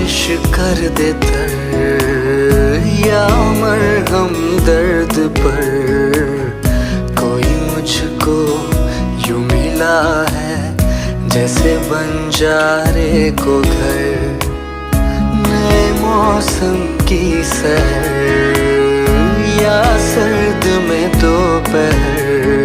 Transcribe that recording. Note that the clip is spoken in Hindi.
कोशिश कर दे तर या मरहम दर्द पर, कोई मुझको यूं मिला है जैसे बंजारे को घर। नए मौसम की सहर या सर्द में दोपहर,